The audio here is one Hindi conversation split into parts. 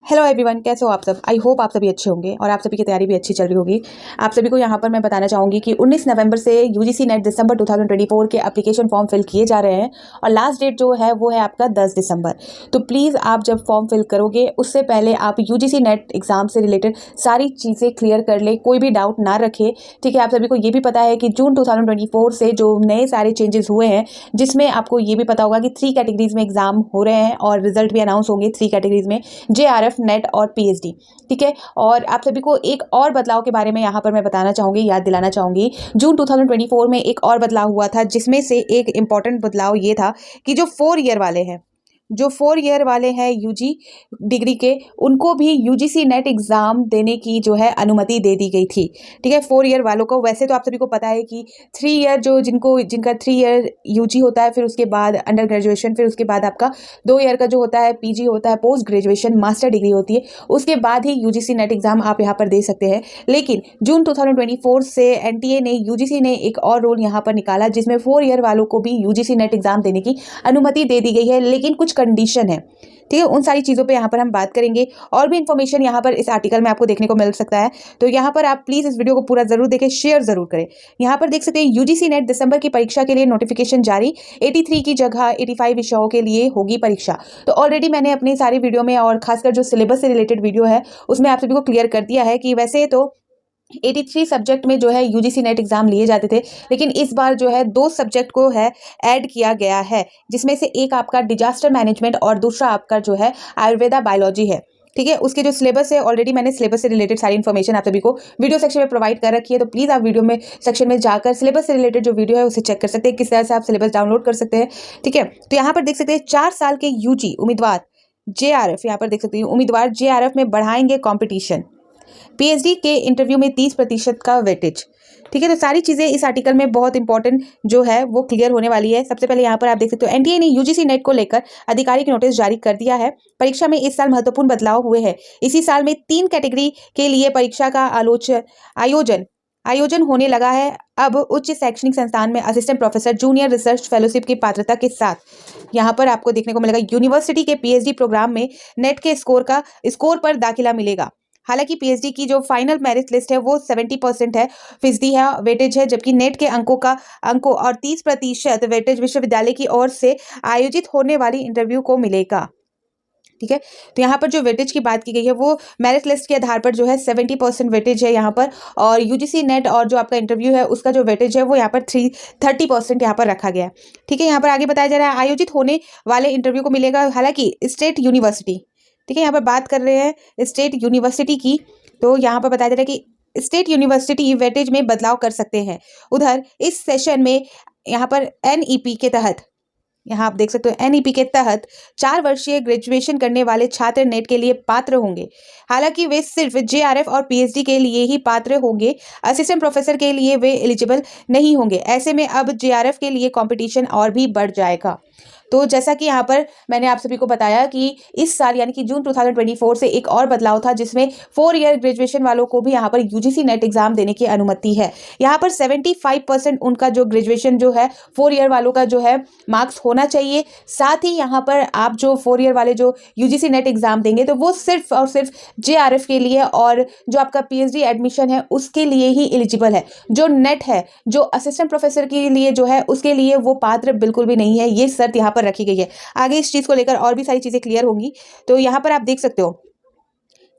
हेलो एवरीवन, कैसे हो आप सब। आई होप आप सभी अच्छे होंगे और आप सभी की तैयारी भी अच्छी चल रही होगी। आप सभी को यहाँ पर मैं बताना चाहूँगी कि 19 नवंबर से यूजीसी नेट दिसंबर 2024 के एप्लीकेशन फॉर्म फिल किए जा रहे हैं और लास्ट डेट जो है वो है आपका 10 दिसंबर। तो प्लीज़ आप जब फॉर्म फिल करोगे उससे पहले आप यूजीसी नेट एग्जाम से रिलेटेड सारी चीज़ें क्लियर कर ले, कोई भी डाउट ना रखे। ठीक है, आप सभी को ये भी पता है कि जून 2024 से जो नए सारे चेंजेस हुए हैं, जिसमें आपको ये भी पता होगा कि 3 कैटेगरीज में एग्जाम हो रहे हैं और रिजल्ट भी अनाउंस होंगे 3 कैटेगरीज में, JRF, नेट और पीएचडी। ठीक है, और आप सभी को एक और बदलाव के बारे में यहाँ पर मैं बताना चाहूँगी, याद दिलाना चाहूँगी। जून 2024 में एक और बदलाव हुआ था, जिसमें से एक इम्पॉर्टेंट बदलाव ये था कि जो 4 ईयर वाले हैं, जो 4 ईयर वाले हैं यूजी डिग्री के, उनको भी यूजीसी नेट एग्ज़ाम देने की जो है अनुमति दे दी गई थी। ठीक है, 4 ईयर वालों को। वैसे तो आप सभी को पता है कि 3 ईयर जो जिनका 3 ईयर यूजी होता है, फिर उसके बाद अंडर ग्रेजुएशन, फिर उसके बाद आपका 2 ईयर का जो होता है पीजी होता है, पोस्ट ग्रेजुएशन मास्टर डिग्री होती है, उसके बाद ही यूजीसी नेट एग्ज़ाम आप यहाँ पर दे सकते हैं। लेकिन जून 2024 से एनटीए ने, यूजीसी ने एक और रूल यहाँ पर निकाला, जिसमें 4 ईयर वालों को भी यूजीसी नेट एग्ज़ाम देने की अनुमति दे दी गई है, लेकिन कुछ कंडीशन है। ठीक है, उन सारी चीज़ों पे यहाँ पर हम बात करेंगे। और भी इन्फॉर्मेशन यहाँ पर इस आर्टिकल में आपको देखने को मिल सकता है, तो यहाँ पर आप प्लीज़ इस वीडियो को पूरा जरूर देखें, शेयर जरूर करें। यहाँ पर देख सकते हैं यूजीसी नेट दिसंबर की परीक्षा के लिए नोटिफिकेशन जारी, 83 की जगह 85 विषयों के लिए होगी परीक्षा। तो ऑलरेडी मैंने अपनी सारी वीडियो में और खासकर जो सिलेबस से रिलेटेड वीडियो है उसमें आप सभी को क्लियर कर दिया है कि वैसे तो 83 सब्जेक्ट में जो है यूजीसी नेट एग्जाम लिए जाते थे, लेकिन इस बार जो है 2 सब्जेक्ट को है ऐड किया गया है, जिसमें से एक आपका डिजास्टर मैनेजमेंट और दूसरा आपका जो है आयुर्वेदा बायोलॉजी है। ठीक है, उसके जो सिलेबस है, ऑलरेडी मैंने सिलेबस से रिलेटेड सारी इन्फॉर्मेशन आप सभी को वीडियो सेक्शन में प्रोवाइड कर रखी है, तो प्लीज़ आप वीडियो में सेक्शन में जाकर सिलेबस से रिलेटेड जो वीडियो है उसे चेक कर सकते हैं, किस तरह से आप सिलेबस डाउनलोड कर सकते हैं। ठीक है, तो यहाँ पर देख सकते हैं 4 साल के यूजी उम्मीदवार JRF, यहाँ पर देख सकते हैं उम्मीदवार JRF में बढ़ाएंगे कॉम्पिटिशन, पीएचडी के इंटरव्यू में 30% का वेटेज। ठीक है, तो सारी चीज़ें इस आर्टिकल में बहुत इंपॉर्टेंट जो है वो क्लियर होने वाली है। सबसे पहले यहाँ पर आप देख सकते हो एनटीए ने यूजीसी नेट को लेकर आधिकारिक नोटिस जारी कर दिया है। परीक्षा में इस साल महत्वपूर्ण बदलाव हुए हैं। इसी साल में 3 कैटेगरी के लिए परीक्षा का आयोजन होने लगा है। अब उच्च शैक्षणिक संस्थान में assistant professor, junior research fellowship की पात्रता के साथ यहाँ पर आपको देखने को मिलेगा यूनिवर्सिटी के पीएचडी प्रोग्राम में नेट के स्कोर पर दाखिला मिलेगा। हालांकि पीएचडी की जो फाइनल मेरिट लिस्ट है वो 70% है, फीसदी है वेटेज है, जबकि नेट के अंकों और 30% वेटेज विश्वविद्यालय की ओर से आयोजित होने वाली इंटरव्यू को मिलेगा। ठीक है, तो यहाँ पर जो वेटेज की बात की गई है वो मेरिट लिस्ट के आधार पर जो है 70% वेटेज है यहाँ पर, और यूजीसी नेट और जो आपका इंटरव्यू है उसका जो वेटेज है वो यहाँ पर 30% यहाँ पर रखा गया है। ठीक है, यहाँ पर आगे बताया जा रहा है आयोजित होने वाले इंटरव्यू को मिलेगा। हालांकि स्टेट यूनिवर्सिटी, ठीक है, यहाँ पर बात कर रहे हैं स्टेट यूनिवर्सिटी की, तो यहाँ पर बताया जा रहा है कि स्टेट यूनिवर्सिटी वेटेज में बदलाव कर सकते हैं। उधर इस सेशन में यहाँ पर एनईपी के तहत, यहाँ आप देख सकते हो एनईपी के तहत 4 वर्षीय ग्रेजुएशन करने वाले छात्र नेट के लिए पात्र होंगे। हालांकि वे सिर्फ JRF और पीएचडी के लिए ही पात्र होंगे, असिस्टेंट प्रोफेसर के लिए वे एलिजिबल नहीं होंगे। ऐसे में अब JRF के लिए कंपटीशन और भी बढ़ जाएगा। तो जैसा कि यहाँ पर मैंने आप सभी को बताया कि इस साल यानी कि जून 2024 से एक और बदलाव था, जिसमें 4 ईयर ग्रेजुएशन वालों को भी यहाँ पर यूजीसी नेट एग्जाम देने की अनुमति है। यहाँ पर 75% उनका जो ग्रेजुएशन जो है 4 ईयर वालों का जो है मार्क्स होना चाहिए। साथ ही यहाँ पर आप जो 4 ईयर वाले जो यूजीसी नेट एग्जाम देंगे तो वो सिर्फ और सिर्फ JRF के लिए और जो आपका पीएचडी एडमिशन है उसके लिए ही एलिजिबल है। जो नेट है, जो असिस्टेंट प्रोफेसर के लिए जो है उसके लिए वो पात्र बिल्कुल भी नहीं है। ये शर्त यहाँ रखी गई है। आगे इस चीज को लेकर और भी सारी चीजें क्लियर होंगी, तो यहां पर आप देख सकते हो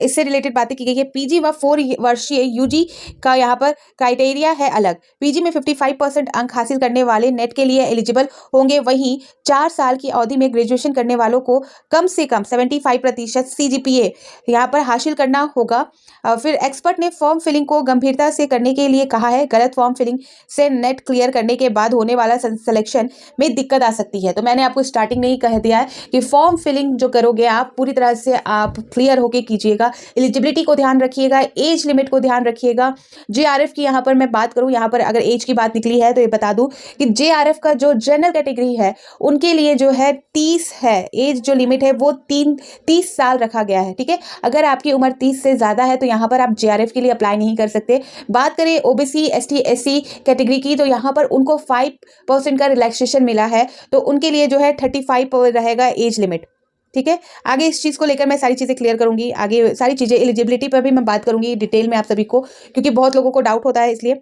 इससे रिलेटेड बातें की गई है। पीजी व 4 वर्षीय यूजी का यहाँ पर क्राइटेरिया है अलग। पीजी में 55% अंक हासिल करने वाले नेट के लिए एलिजिबल होंगे, वहीं 4 साल की अवधि में ग्रेजुएशन करने वालों को कम से कम 75% CGPA यहाँ पर हासिल करना होगा। फिर एक्सपर्ट ने फॉर्म फिलिंग को गंभीरता से करने के लिए कहा है। गलत फॉर्म फिलिंग से नेट क्लियर करने के बाद होने वाला सिलेक्शन में दिक्कत आ सकती है। तो मैंने आपको स्टार्टिंग में ही कह दिया है कि फॉर्म फिलिंग जो करोगे आप पूरी तरह से आप क्लियर होके कीजिएगा। एलिजिबिलिटी को ध्यान रखिएगा, एज लिमिट को ध्यान रखिएगा। JRF की यहाँ पर मैं बात करूँ, यहाँ पर अगर एज की बात निकली है तो ये बता दूं कि JRF का जो जनरल कैटेगरी है उनके लिए जो है 30 है, एज जो लिमिट है वो 30 साल रखा गया है। ठीक है, अगर आपकी उम्र 30 से ज़्यादा है तो यहाँ पर आप JRF के लिए अप्लाई नहीं कर सकते। बात करें OBC ST SC कैटेगरी की, तो यहाँ पर उनको 5% का रिलैक्सेशन मिला है, तो उनके लिए जो है 35 रहेगा एज लिमिट। ठीक है। आगे इस चीज़ को लेकर मैं सारी चीज़ें क्लियर करूंगी, आगे सारी चीज़ें एलिजिबिलिटी पर भी मैं बात करूंगी डिटेल में आप सभी को, क्योंकि बहुत लोगों को डाउट होता है इसलिए।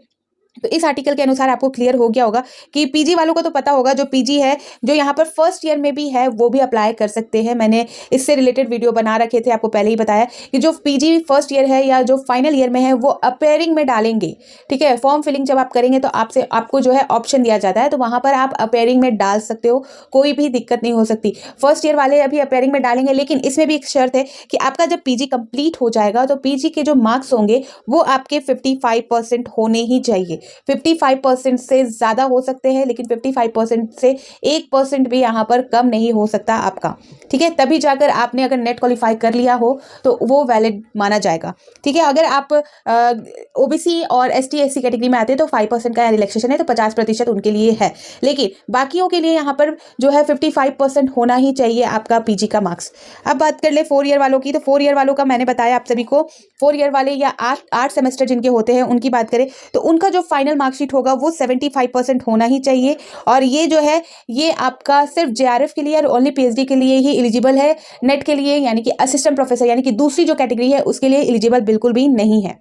तो इस आर्टिकल के अनुसार आपको क्लियर हो गया होगा कि पीजी वालों को तो पता होगा, जो पीजी है, जो यहाँ पर फर्स्ट ईयर में भी है, वो भी अप्लाई कर सकते हैं। मैंने इससे रिलेटेड वीडियो बना रखे थे, आपको पहले ही बताया कि जो पीजी फर्स्ट ईयर है या जो फाइनल ईयर में है वो अपेयरिंग में डालेंगे, ठीक है। फॉर्म फिलिंग जब आप करेंगे तो आपको जो है ऑप्शन दिया जाता है, तो वहां पर आप अपेयरिंग में डाल सकते हो, कोई भी दिक्कत नहीं हो सकती। फर्स्ट ईयर वाले अभी अपेयरिंग में डालेंगे, लेकिन इसमें भी एक शर्त है कि आपका जब पीजी कंप्लीट हो जाएगा तो पीजी के जो मार्क्स होंगे वो आपके 55% होने ही चाहिए। 55% से ज़्यादा हो सकते हैं, लेकिन 55% से 1% भी यहाँ पर कम नहीं हो सकता आपका, ठीक है। तभी जाकर आपने अगर नेट क्वालिफाई कर लिया हो तो वो वैलिड माना जाएगा, ठीक है। अगर आप ओबीसी और एसटी एससी कैटेगरी में आते हैं तो 5% का रिलैक्सेशन है, तो 50% उनके लिए है, लेकिन बाकियों के लिए यहाँ पर जो है 55% होना ही चाहिए आपका पीजी का मार्क्स। अब बात कर ले 4 ईयर वालों की, तो 4 ईयर वालों का मैंने बताया आप सभी को, 4 ईयर वाले या 8 सेमेस्टर जिनके होते हैं उनकी बात करें तो उनका जो फाइनल मार्कशीट होगा वो 75% होना ही चाहिए। और ये जो है ये आपका सिर्फ जेआरएफ के लिए और ओनली पीएचडी के लिए ही एलिजिबल है, नेट के लिए यानी कि असिस्टेंट प्रोफेसर यानी कि दूसरी जो कैटेगरी है उसके लिए एलिजिबल बिल्कुल भी नहीं है,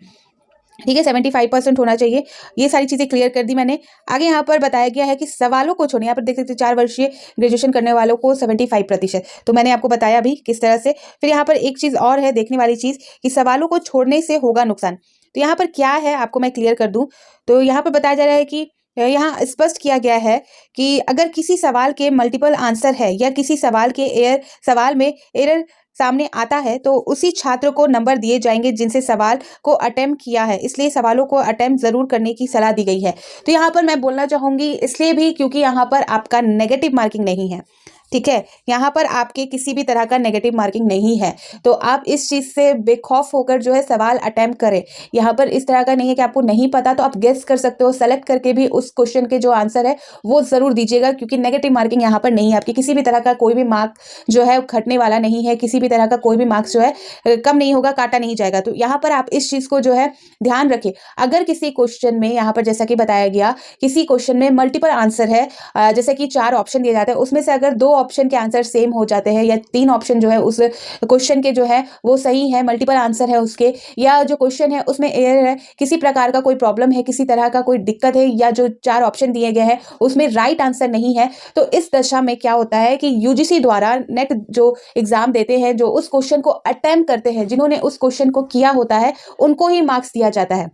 ठीक है। 75% होना चाहिए। ये सारी चीज़ें क्लियर कर दी मैंने। आगे यहाँ पर बताया गया है कि सवालों को छोड़ने, यहाँ पर देख सकते हैं 4 वर्षीय ग्रेजुएशन करने वालों को 75%, तो मैंने आपको बताया अभी किस तरह से। फिर यहाँ पर एक चीज़ और है देखने वाली चीज़ कि सवालों को छोड़ने से होगा नुकसान, तो यहाँ पर क्या है आपको मैं क्लियर कर दूँ। तो यहाँ पर बताया जा रहा है कि यहाँ स्पष्ट किया गया है कि अगर किसी सवाल के मल्टीपल आंसर है या किसी सवाल में एरर सामने आता है तो उसी छात्र को नंबर दिए जाएंगे जिनसे सवाल को अटेम्प्ट किया है, इसलिए सवालों को अटेम्प्ट जरूर करने की सलाह दी गई है। तो यहाँ पर मैं बोलना चाहूंगी इसलिए भी क्योंकि यहाँ पर आपका नेगेटिव मार्किंग नहीं है, ठीक है। यहाँ पर आपके किसी भी तरह का नेगेटिव मार्किंग नहीं है, तो आप इस चीज़ से बेखौफ होकर जो है सवाल अटेम्प्ट करें। यहाँ पर इस तरह का नहीं है कि आपको नहीं पता तो आप गेस कर सकते हो, सेलेक्ट करके भी उस क्वेश्चन के जो आंसर है वो ज़रूर दीजिएगा, क्योंकि नेगेटिव मार्किंग यहाँ पर नहीं है। आपकी किसी भी तरह का कोई भी मार्क जो है घटने वाला नहीं है, किसी भी तरह का कोई भी मार्क्स जो है कम नहीं होगा, काटा नहीं जाएगा। तो यहाँ पर आप इस चीज़ को जो है ध्यान रखें। अगर किसी क्वेश्चन में यहाँ पर जैसा कि बताया गया, किसी क्वेश्चन में मल्टीपल आंसर है, जैसे कि 4 ऑप्शन दिए जाते हैं, उसमें से अगर 2 ऑप्शन के आंसर सेम हो जाते हैं या 3 ऑप्शन जो है उस क्वेश्चन के जो है वो सही है, मल्टीपल आंसर है उसके, या जो क्वेश्चन है उसमें एरर है, किसी प्रकार का कोई प्रॉब्लम है, किसी तरह का कोई दिक्कत है, या जो 4 ऑप्शन दिए गए हैं उसमें राइट आंसर नहीं है, तो इस दशा में क्या होता है कि यूजीसी द्वारा नेट जो एग्जाम देते हैं, जो उस क्वेश्चन को अटेम्प्ट करते हैं, जिन्होंने उस क्वेश्चन को किया होता है उनको ही मार्क्स दिया जाता है,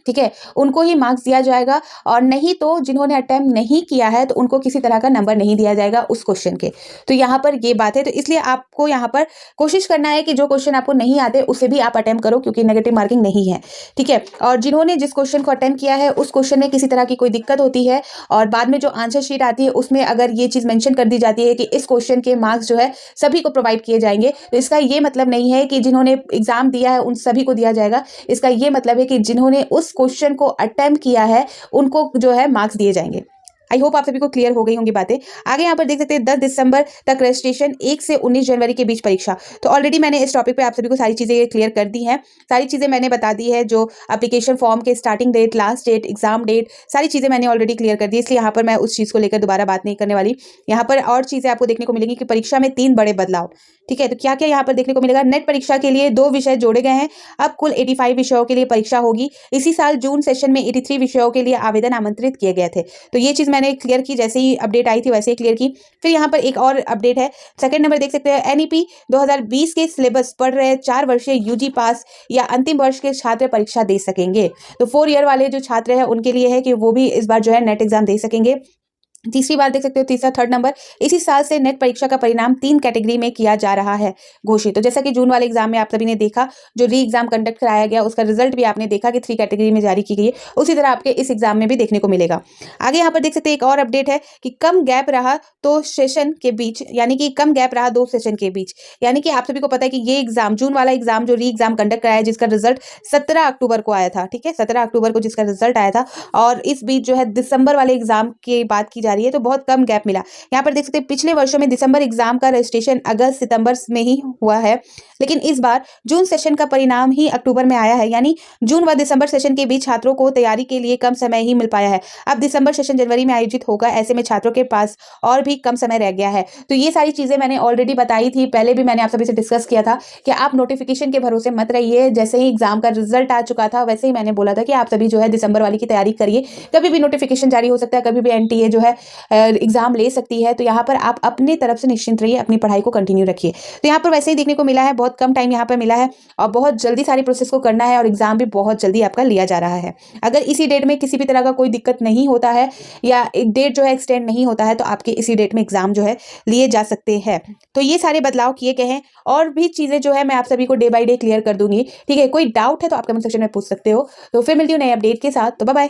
ठीक है, उनको ही मार्क्स दिया जाएगा। और नहीं तो जिन्होंने अटेम्प्ट नहीं किया है तो उनको किसी तरह का नंबर नहीं दिया जाएगा उस क्वेश्चन के। तो यहाँ पर ये बात है, तो इसलिए आपको यहाँ पर कोशिश करना है कि जो क्वेश्चन आपको नहीं आते उसे भी आप अटेम्प्ट करो, क्योंकि नेगेटिव मार्किंग नहीं है, ठीक है। और जिन्होंने जिस क्वेश्चन को अटेम्प्ट किया है उस क्वेश्चन में किसी तरह की कोई दिक्कत होती है और बाद में जो आंसर शीट आती है उसमें अगर ये चीज़ मैंशन कर दी जाती है कि इस क्वेश्चन के मार्क्स जो है सभी को प्रोवाइड किए जाएंगे, तो इसका ये मतलब नहीं है कि जिन्होंने एग्जाम दिया है उन सभी को दिया जाएगा। इसका ये मतलब है कि जिन्होंने उस क्वेश्चन को अटेम्प्ट किया है उनको जो है मार्क्स दिए जाएंगे। आई होप आप सभी को क्लियर हो गई होंगी बातें। आगे यहाँ पर देख सकते हैं 10 दिसंबर तक रजिस्ट्रेशन, 1 से 19 जनवरी के बीच परीक्षा। तो ऑलरेडी मैंने इस टॉपिक पे आप सभी को सारी चीज़ें क्लियर कर दी हैं, सारी चीज़ें मैंने बता दी है, जो एप्लीकेशन फॉर्म के starting date, last date, exam date, सारी चीज़ें मैंने ऑलरेडी क्लियर कर दी, इसलिए यहाँ पर मैं उस चीज़ को लेकर दोबारा बात नहीं करने वाली। यहाँ पर और चीज़ें आपको देखने को मिलेंगी कि परीक्षा में 3 बड़े बदलाव, ठीक है। तो क्या क्या यहाँ पर देखने को मिलेगा, नेट परीक्षा के लिए 2 विषय जोड़े गए हैं, अब कुल 85 विषयों के लिए परीक्षा होगी। इसी साल जून सेशन में 83 विषयों के लिए आवेदन आमंत्रित किए गए थे, तो ये चीज़ मैंने क्लियर की, जैसे ही अपडेट आई थी वैसे ही क्लियर की। फिर यहाँ पर एक और अपडेट है, सेकंड नंबर देख सकते हैं, एनईपी 2020 के सिलेबस पढ़ रहे 4 वर्षीय यूजी पास या अंतिम वर्ष के छात्र परीक्षा दे सकेंगे। तो 4 ईयर वाले जो छात्र हैं उनके लिए है कि वो भी इस बार जो है नेट एग्जाम दे सकेंगे। तीसरी बात देख सकते हो, तीसरा थर्ड नंबर, इसी साल से नेट परीक्षा का परिणाम 3 कैटेगरी में किया जा रहा है घोषित। तो जैसा कि जून वाले एग्जाम में आप सभी ने देखा, जो री एग्जाम कंडक्ट कराया गया उसका रिजल्ट भी आपने देखा कि 3 कैटेगरी में जारी की गई है, उसी तरह आपके इस एग्जाम में भी देखने को मिलेगा। आगे यहाँ पर देख सकते हैं एक और अपडेट है कि कम गैप रहा तो सेशन के बीच, यानी कि कम गैप रहा 2 सेशन के बीच, यानी कि आप सभी को पता है कि ये एग्जाम, जून वाला एग्जाम जो री एग्जाम कंडक्ट कराया जिसका रिजल्ट 17 अक्टूबर को आया था, ठीक है, 17 अक्टूबर को जिसका रिजल्ट आया था, और इस बीच जो है दिसंबर वाले एग्जाम की बात की जा जा रही है, तो बहुत कम गैप मिला। यहाँ पर देख सकते हैं पिछले वर्षों में दिसंबर एग्जाम का रजिस्ट्रेशन अगस्त सितंबर में ही हुआ है, लेकिन इस बार जून सेशन का परिणाम ही अक्टूबर में आया है, यानी जून व दिसंबर सेशन के बीच छात्रों को तैयारी के लिए कम समय ही मिल पाया है। अब दिसंबर सेशन जनवरी में आयोजित होगा, ऐसे में छात्रों के पास और भी कम समय रह गया है। तो ये सारी चीजें मैंने ऑलरेडी बताई थी, पहले भी मैंने आप सभी से डिस्कस किया था कि आप नोटिफिकेशन के भरोसे मत रहिए। जैसे ही एग्जाम का रिजल्ट आ चुका था वैसे ही मैंने बोला था कि आप सभी जो है दिसंबर वाली की तैयारी करिए, कभी भी नोटिफिकेशन जारी हो सकता है, कभी भी एनटीए जो है एग्जाम ले सकती है। तो यहाँ पर आप अपनी तरफ से निश्चिंत रहिए, अपनी पढ़ाई को कंटिन्यू रखिए। तो यहाँ पर वैसे ही देखने को मिला है, बहुत कम टाइम यहाँ पर मिला है और बहुत जल्दी सारी प्रोसेस को करना है और एग्जाम भी बहुत जल्दी आपका लिया जा रहा है। अगर इसी डेट में किसी भी तरह का कोई दिक्कत नहीं होता है या एक डेट जो है एक्सटेंड नहीं होता है, तो आपके इसी डेट में एग्जाम जो है लिए जा सकते हैं। तो ये सारे बदलाव किए गए हैं और भी चीजें जो है मैं आप सभी को डे बाय डे क्लियर कर दूंगी। ठीक है, कोई डाउट है तो आप कमेंट सेक्शन में पूछ सकते हो। तो फिर मिलती हूँ नए अपडेट के साथ, तो बाय बाय।